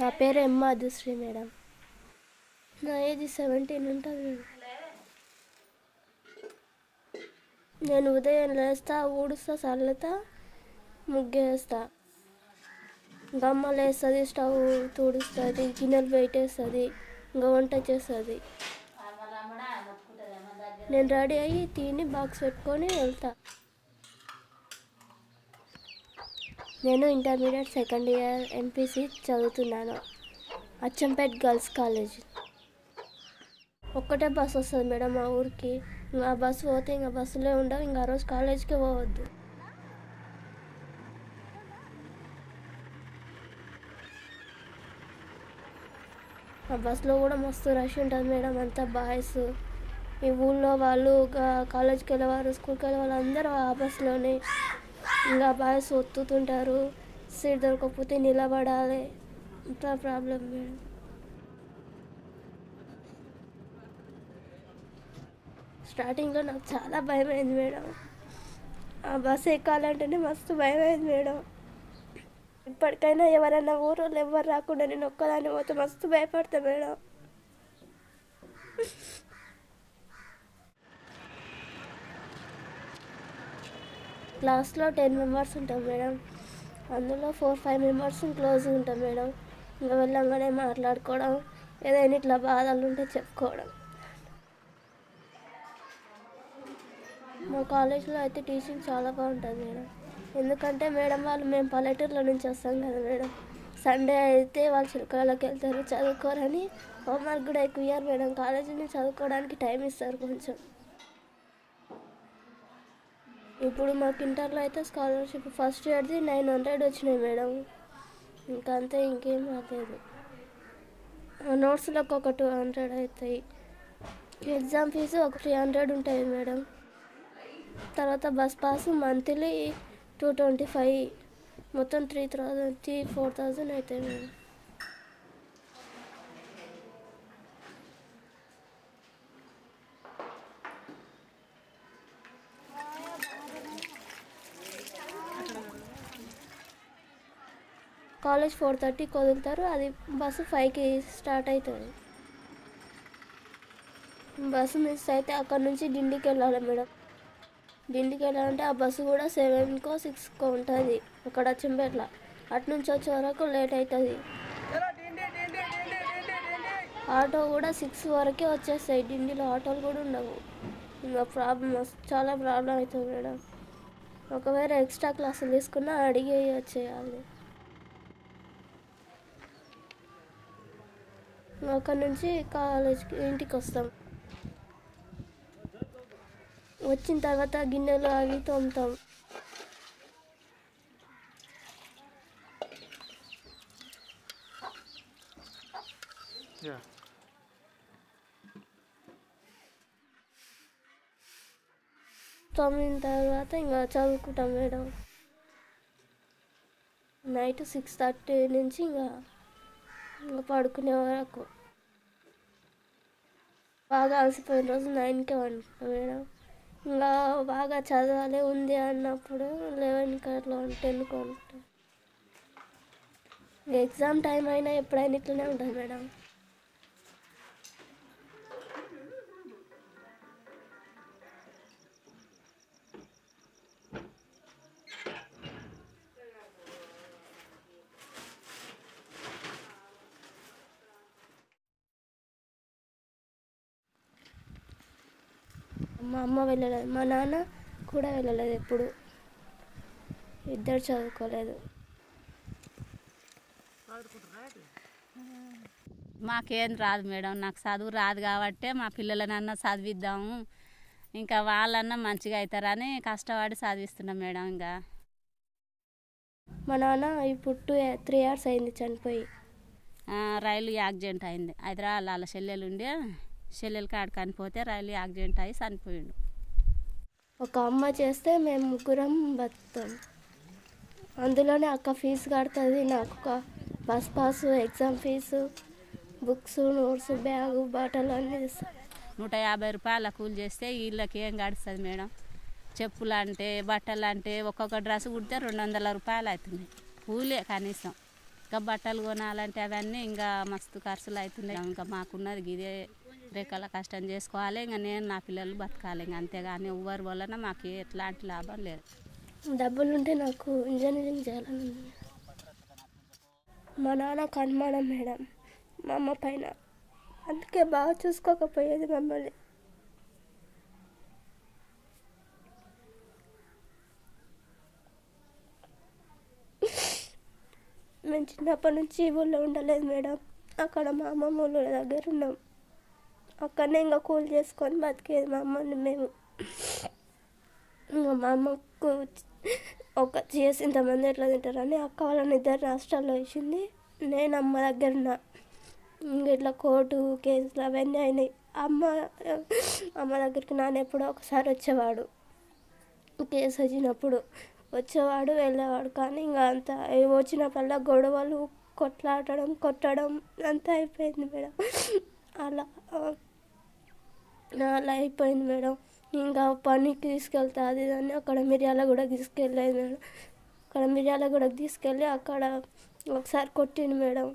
నా పేరు ఎం మధుశ్రీ మేడం. నా ఏజ్ 17 ఉంటుంది మేడం. నేను ఉదయం లేస్తా, ఊడుస్తా, చల్లుతా, ముగ్గేస్తా, గమ్మలు వేస్తుంది, స్టవ్ తుడుస్తుంది, గిన్నెలు పెట్టేస్తుంది, ఇంకా వంట చేస్తుంది. నేను రెడీ అయ్యి తిని బాక్స్ పెట్టుకొని వెళ్తా. నేను ఇంటర్మీడియట్ సెకండ్ ఇయర్ ఎంపీసీ చదువుతున్నాను, అచ్చంపేట్ గర్ల్స్ కాలేజ్. ఒక్కటే బస్సు వస్తుంది మేడం మా ఊరికి. ఇంకా బస్సు పోతే ఇంకా బస్సులే ఉండవు, ఇంకా ఆ రోజు కాలేజ్కే పోవద్దు. ఆ బస్సులో కూడా మస్తు రష్ ఉంటుంది మేడం. అంతా బాయ్స్, ఈ ఊళ్ళో వాళ్ళు, కాలేజ్కి వెళ్ళేవారు, స్కూల్కి వెళ్ళే వాళ్ళు అందరూ ఆ బస్సులోనే. ఇంకా బాయ్స్ ఒత్తుతుంటారు, సీట్ దొరకకపోతే నిలబడాలి, అంత ప్రాబ్లం మేడం. స్టార్టింగ్లో నాకు చాలా భయం అయింది మేడం. ఆ బస్సు ఎక్కాలంటేనే మస్తు భయం అయింది మేడం. ఇప్పటికైనా ఎవరైనా ఊరోళ్ళు ఎవరు రాకుండా నేను ఒక్కదాన్ని పోతే మస్తు భయపడతా మేడం. క్లాస్లో 10 మెంబర్స్ ఉంటాం మేడం. అందులో 4-5 మెంబర్స్ క్లోజ్గా ఉంటాం మేడం. ఇంకా వెళ్ళంగానే మాట్లాడుకోవడం, ఏదైనా ఇట్లా బాధలు ఉంటే చెప్పుకోవడం. మా కాలేజ్లో అయితే టీచింగ్ చాలా బాగుంటుంది మేడం. ఎందుకంటే మేడం వాళ్ళు, మేము పల్లెటూరులో నుంచి వస్తాం కదా మేడం. సండే అయితే వాళ్ళు చిలకలకి వెళ్తారు, చదువుకోరని హోంవర్క్ కూడా ఎక్కువ ఇయ్యారు మేడం. కాలేజీని చదువుకోవడానికి టైం ఇస్తారు కొంచెం. ఇప్పుడు మాకు ఇంటర్లో అయితే స్కాలర్షిప్ ఫస్ట్ ఇయర్ది 900 వచ్చినాయి మేడం. ఇంకా అంతే, ఇంకేం రాలేదు. నోట్స్లకు ఒక 200 అవుతాయి. ఎగ్జామ్ ఫీజు ఒక 300 ఉంటుంది మేడం. తర్వాత బస్ పాస్ మంత్లీ 225, మొత్తం 4,000 అవుతాయి మేడం. కాలేజ్ 4:30కి వదులుతారు, అది బస్సు 5కి స్టార్ట్ అవుతుంది. బస్సు మిస్ అయితే అక్కడ నుంచి డిండికి వెళ్ళాలి మేడం. డిండికి వెళ్ళాలంటే ఆ బస్సు కూడా 7కో 6కో ఉంటుంది అక్కడ అచ్చంపేటలో. అటు నుంచి వచ్చే వరకు లేట్ అవుతుంది. ఆటో కూడా 6 వరకే వచ్చేస్తాయి. డిండిలో ఆటోలు కూడా ఉండవు. ఇంకా చాలా ప్రాబ్లం అవుతుంది మేడం. ఒకవేళ ఎక్స్ట్రా క్లాసులు తీసుకున్నా అడిగి వచ్చేయాలి. అక్కడ నుంచి కాలేజ్కి ఇంటికి వస్తాం. వచ్చిన తర్వాత గిన్నెలు అవి తోముతాం. తోమిన తర్వాత ఇంకా చదువుకుంటాం మేడం. నైట్ 6:30 నుంచి ఇంకా పడుకునే వరకు. బాగా అలసిపోయిన రోజు 9కే వండుకుంటాం మేడం. ఇంకా బాగా చదవాలి ఉంది అన్నప్పుడు 11కి అట్లా 10కి వండుకుంటాం. ఎగ్జామ్ టైం అయినా ఎప్పుడైనా ఇట్లనే ఉంటుంది మేడం. మా అమ్మ వెళ్ళలేదు, మా నాన్న కూడా వెళ్ళలేదు, ఎప్పుడు ఇద్దరు చదువుకోలేదు. మాకేం రాదు మేడం, నాకు చదువు రాదు కాబట్టి మా పిల్లలనన్నా చదివిద్దాము, ఇంకా వాళ్ళన్నా మంచిగా అవుతారని కష్టపడి చదివిస్తున్నాం మేడం. ఇంకా మా నాన్న ఇప్పుడు 3 years అయింది చనిపోయి. రైలు యాక్సిడెంట్ అయింది హైదరాబాద్. వాళ్ళ చెల్లెలు ఉండే, చెల్లెలు కాడ కనిపోతే రైలు యాక్సిడెంట్ అయ్యి చనిపోయిండు. ఒక అమ్మ చేస్తే మేము ముగ్గురం బతుకుతాం. అందులోనే అక్క ఫీజు కడుతుంది, నాకు bus pass, exam fees, books, notes, bag, బట్టలు అన్నీ ఇస్తాం. 150 రూపాయల కూలి చేస్తే వీళ్ళకి ఏం గడుస్తుంది మేడం? చెప్పులు అంటే, బట్టలు అంటే, ఒక్కొక్క డ్రెస్ కుడితే 200 రూపాయలు అవుతుంది కూలే కనీసం. ఇంకా బట్టలు కొనాలంటే అవన్నీ ఇంకా మస్తు ఖర్చులు అవుతున్నాయి. ఇంకా మాకున్నది ఇదే రేఖల కష్టం చేసుకోవాలి. ఇంకా నేను నా పిల్లలు బతకాలి. ఇంకా అంతేగాని ఎవరి వలన మాకు ఎట్లాంటి లాభం లేదు. డబ్బులు ఉంటే నాకు ఇంజనీరింగ్ చేయాలని ఉంది. మా నాన్నకు అనుమానం మేడం మా అమ్మ పైన, అందుకే బాగా చూసుకోకపోయేది మమ్మల్ని. మేము చిన్నప్పటి నుంచి ఈ ఊళ్ళో ఉండలేదు మేడం. అక్కడ మా అమ్మమ్మ ఊళ్ళో దగ్గర ఉన్నాం. అక్కడనే ఇంకా కూలి చేసుకొని బతికేది మా అమ్మని మేము. ఇంకా మా అమ్మకు ఒక చేసి ఇంతమంది ఎట్లా తింటారని అక్క వాళ్ళని 2 రాష్ట్రాల్లో వేసింది. నేను అమ్మ దగ్గర ఉన్నా. ఇంక ఇట్లా కోర్టు కేసులు అవన్నీ అయినాయి. అమ్మ దగ్గరికి నాన్న ఎప్పుడో ఒకసారి వచ్చేవాడు. కేసు వచ్చినప్పుడు వచ్చేవాడు వెళ్ళేవాడు. కానీ ఇంకా అంత వచ్చినప్పుడల్లా గొడవలు, కొట్టడం అంతా అయిపోయింది మేడం. అలా అలా అయిపోయింది మేడం. ఇంకా పనికి తీసుకెళ్తా అది దాన్ని అక్కడ మిర్యాలగూడకి తీసుకెళ్ళలేదు మేడం. అక్కడ మిర్యాలగూడకి తీసుకెళ్ళి అక్కడ ఒకసారి కొట్టిండు మేడం.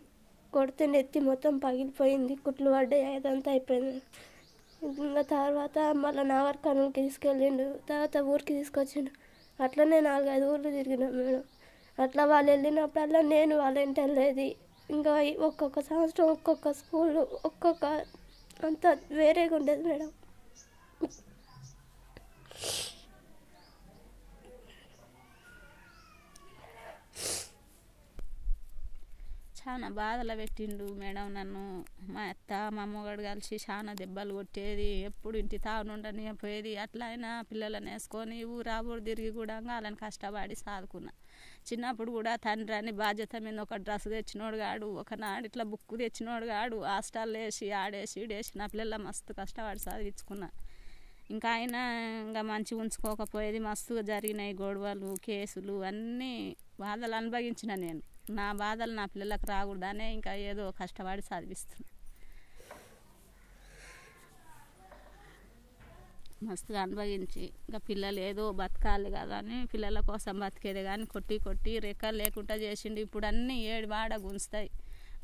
కొడితే నెత్తి మొత్తం పగిలిపోయింది, కుట్లు పడ్డాయి, అదంతా అయిపోయింది. ఇంకా తర్వాత మళ్ళీ నాగర్కర్నూలుకి తీసుకెళ్ళిండు. తర్వాత ఊరికి తీసుకొచ్చిండు. అట్లనే 4-5 ఊర్లు తిరిగినా మేడం. అట్లా వాళ్ళు వెళ్ళినప్పుడల్లా నేను వాళ్ళ ఇంటి వెళ్ళేది. ఇంకా ఒక్కొక్క సంవత్సరం ఒక్కొక్క స్కూలు ఒక్కొక్క అంతా వేరేగా ఉండేది మేడం. చాలా బాధలు పెట్టిండు మేడం నన్ను. మా అత్త మా అమ్మగాడు కలిసి చాలా దెబ్బలు కొట్టేది. ఎప్పుడు ఇంటి తానుండని పోయేది. అట్లా అయినా పిల్లలను వేసుకొని ఊరాబూరు తిరిగి కూడా వాళ్ళని కష్టపడి సాదుకున్నా. చిన్నప్పుడు కూడా తండ్రి అని బాధ్యత మీద ఒక డ్రెస్ తెచ్చినోడు కాడు, ఒకనాడు ఇట్లా బుక్ తెచ్చినోడు కాడు. హాస్టల్లో వేసి ఆడేసి ఈడేసి నా పిల్లల మస్తు కష్టపడి చదివించుకున్నా. ఇంకా ఆయన ఇంకా మంచిగా ఉంచుకోకపోయేది. మస్తుగా జరిగినాయి గొడవలు, కేసులు, అన్నీ బాధలు అనుభవించిన నేను. నా బాధలు నా పిల్లలకు రాకూడదనే ఇంకా ఏదో కష్టపడి చదివిస్తున్నా. మస్తుగా అనుభవించి ఇంకా పిల్లలు ఏదో బతకాలి కదా అని పిల్లల కోసం బతికేది. కానీ కొట్టి రెక్కలు లేకుండా చేసిండు. ఇప్పుడు అన్నీ ఏడు వాడ గుంచుతాయి.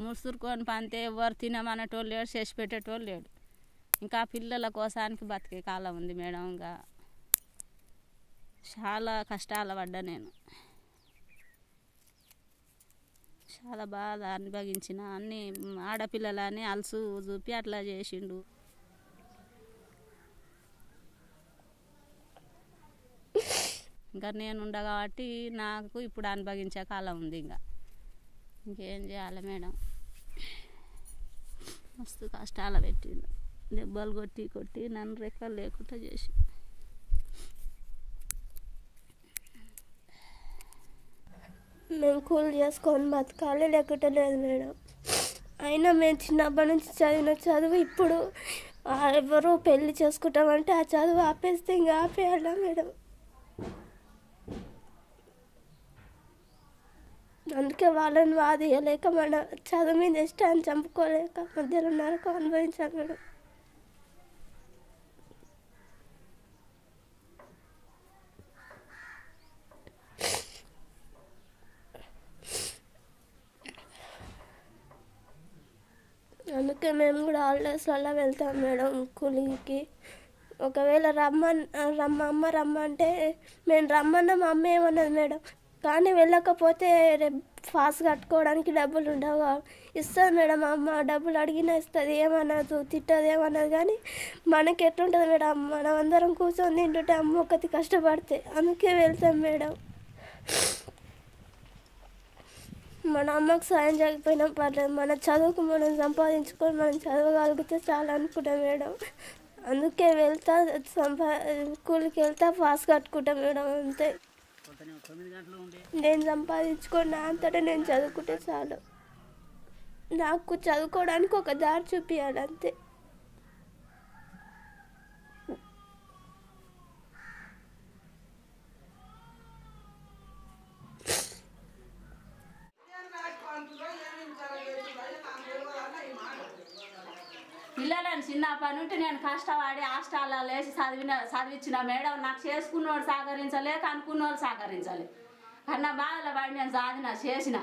ముసురుకొని పంతే ఎవరు తినమనేటోళ్ళు లేడు, చేసి పెట్టేటోళ్ళు లేడు. ఇంకా పిల్లల కోసానికి బతికే కాలం ఉంది మేడం. ఇంకా చాలా కష్టాలు పడ్డా నేను. చాలా బాధ అనుభవించిన. అన్నీ ఆడపిల్లలని అలసు చూపి అట్లా చేసిండు. ఇంకా నేను ఉండ కాబట్టి నాకు ఇప్పుడు అనుభవించే కాలం ఉంది. ఇంకేం చేయాలి మేడం. మస్తు కష్టాలు పెట్టిండు. దెబ్బలు కొట్టి నన్ను రెక్కలు లేకుండా చేసి. మేము కూలి చేసుకొని బతకాలి, లేకుంటే లేదు మేడం. అయినా మేము చిన్నప్పటి నుంచి చదివిన చదువు ఇప్పుడు ఎవరో పెళ్ళి చేసుకుంటామంటే ఆ చదువు ఆపేస్తే ఇంకా ఆపేయాలా మేడం. అందుకే వాళ్ళని వాదియలేక మన చదువు మీద ఇష్టాన్ని చంపుకోలేక మధ్యలో నరకం అనుభవించాలి మేడం. అందుకే మేము కూడా హాలిడేస్లలో వెళ్తాం మేడం కూలికి. ఒకవేళ అమ్మ రమ్మంటే మేము రమ్మన్నా మా అమ్మ ఏమన్నది మేడం. కానీ వెళ్ళకపోతే రేపు ఫాస్ కట్టుకోవడానికి డబ్బులు ఉండవు, ఇస్తుంది మేడం అమ్మ. డబ్బులు అడిగినా ఇస్తుంది, ఏమన్నదు, తిట్టదు, ఏమన్నది. కానీ మనకి ఎట్లుంటుంది మేడం, మనం అందరం కూర్చొని తింటుంటే అమ్మ ఒకటి కష్టపడితే. అందుకే వెళ్తాం మేడం. మన అమ్మకు సాయం చేయకపోయినా పర్లేదు, మన చదువుకు మనం సంపాదించుకొని మనం చదవగలిగితే చాలా అనుకుంటాం మేడం. అందుకే వెళ్తా, స్కూల్కి వెళ్తా, పాస్ కట్టుకుంటాం మేడం. అంతే. నేను సంపాదించుకొని నా అంతటా నేను చదువుకుంటే చాలు. నాకు చదువుకోవడానికి ఒక దారి చూపించాలి అంతే. పిల్లలను చిన్నప్పటి నుండి నేను కష్టపడి హాస్టల్లో వేసి చదివించిన మేడం. నాకు చేసుకున్నోడు సహకరించలేక అనుకున్నోళ్ళు సహకరించాలి. కన్నా బాధలు పడి నేను చేసిన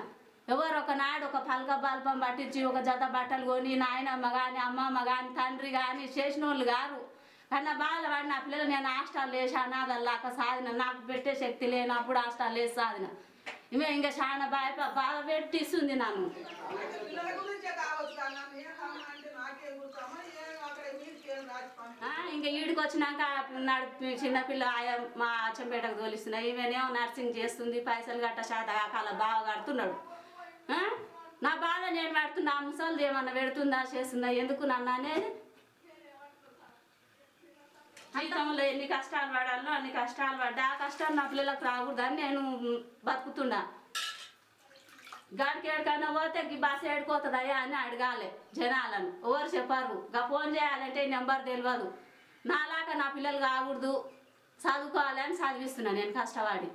ఎవరు ఒకనాడు ఒక పలక బల్పం పట్టించి ఒక జత బట్టలు కొని నాయనమ్మ కానీ అమ్మమ్మ కానీ తండ్రి కానీ చేసిన వాళ్ళు గారు. కానీ నా బాధలు పడి నా పిల్లలు నేను హాస్టల్ వేసి అనాథల్లాక సాధిన, నాకు పెట్టే శక్తి లేనప్పుడు హాస్టల్ వేసి సాధిన. ఇవే ఇంకా చాలా బాధ పెట్టిస్తుంది నన్ను. ఇంకా ఈడికి వచ్చినాక చిన్నపిల్ల మా అచ్చంపేటకు తోలిస్తున్నాయి. ఈమెనేమో నర్సింగ్ చేస్తుంది, పైసలు గట్ట శాత కాల బాగా కడుతున్నాడు. నా బాధ నేను పెడుతున్నా, ముసలిది ఏమన్నా పెడుతుందా చేస్తుందా ఎందుకు నన్ను అనేది. జీవితంలో ఎన్ని కష్టాలు పడాలో అన్ని కష్టాలు పడ్డా ఆ కష్టాలు నా పిల్లలకు రాకూడదని నేను బతుకుతున్నా. గాడికి ఏడుకైనా పోతే బస్సు ఏడుకోతుందయ్యా అని అడగాలి జనాలను, ఎవరు చెప్పారు. ఫోన్ చేయాలంటే నెంబర్ తెలియదు. నాలాగా నా పిల్లలు కాకూడదు, చదువుకోవాలని చదివిస్తున్నా నేను కష్టపడి.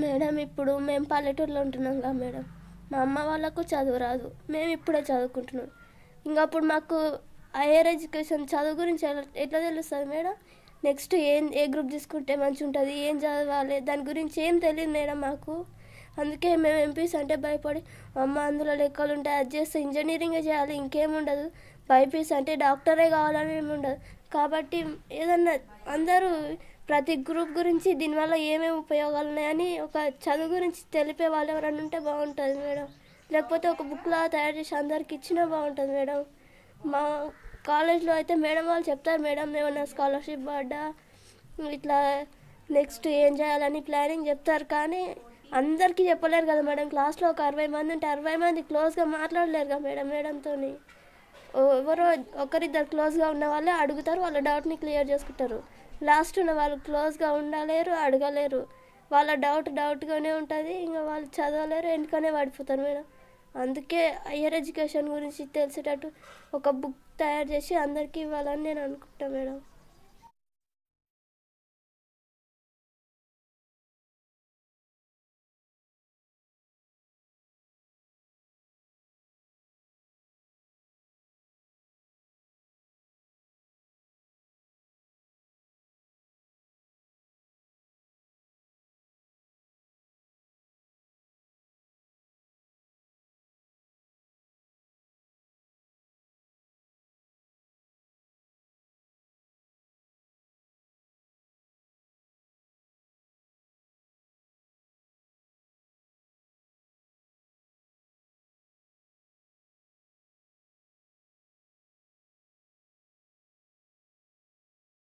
మేడం ఇప్పుడు మేము పల్లెటూరులో ఉంటున్నాం కదా మేడం, మా అమ్మ వాళ్ళకు చదువు రాదు, మేము ఇప్పుడే చదువుకుంటున్నాం. ఇంకా అప్పుడు మాకు హైయర్ ఎడ్యుకేషన్ చదువు గురించి ఎట్లా తెలుస్తుంది మేడం? నెక్స్ట్ ఏ గ్రూప్ తీసుకుంటే మంచి ఉంటుంది, ఏం చదవాలి, దాని గురించి ఏం తెలియదు మేడం మాకు. అందుకే మేము ఎంపీస్ అంటే భయపడి అమ్మ అందులో లెక్కలు ఉంటాయి, అది చేస్తే ఇంజనీరింగే చేయాలి ఇంకేముండదు, బైపీస్ అంటే డాక్టరే కావాలని ఏమి ఉండదు. కాబట్టి ఏదన్నా అందరూ ప్రతి గ్రూప్ గురించి దీనివల్ల ఏమేమి ఉపయోగాలు ఉన్నాయని ఒక చదువు గురించి తెలిపే వాళ్ళు ఎవరైనా ఉంటే బాగుంటుంది మేడం. లేకపోతే ఒక బుక్లా తయారు చేసి అందరికి ఇచ్చినా బాగుంటుంది మేడం. మా కాలేజ్లో అయితే మేడం వాళ్ళు చెప్తారు, మేడం ఏమన్నా స్కాలర్షిప్ పడ్డా ఇట్లా నెక్స్ట్ ఏం చేయాలని ప్లానింగ్ చెప్తారు. కానీ అందరికీ చెప్పలేరు కదా మేడం. క్లాస్లో ఒక 60 మంది ఉంటే 60 మంది క్లోజ్గా మాట్లాడలేరు కదా మేడం. మేడంతో ఎవరో ఒకరిద్దరు క్లోజ్గా ఉన్న వాళ్ళే అడుగుతారు, వాళ్ళ డౌట్ని క్లియర్ చేసుకుంటారు. లాస్ట్ ఉన్న వాళ్ళు క్లోజ్గా ఉండలేరు, అడగలేరు. వాళ్ళ డౌట్గానే ఉంటుంది, ఇంకా వాళ్ళు చదవలేరు, ఎందుకనే పడిపోతారు మేడం. అందుకే హయ్యర్ ఎడ్యుకేషన్ గురించి తెలిసేటట్టు ఒక బుక్ తయారు చేసి అందరికీ ఇవ్వాలని నేను అనుకుంటాను మేడం.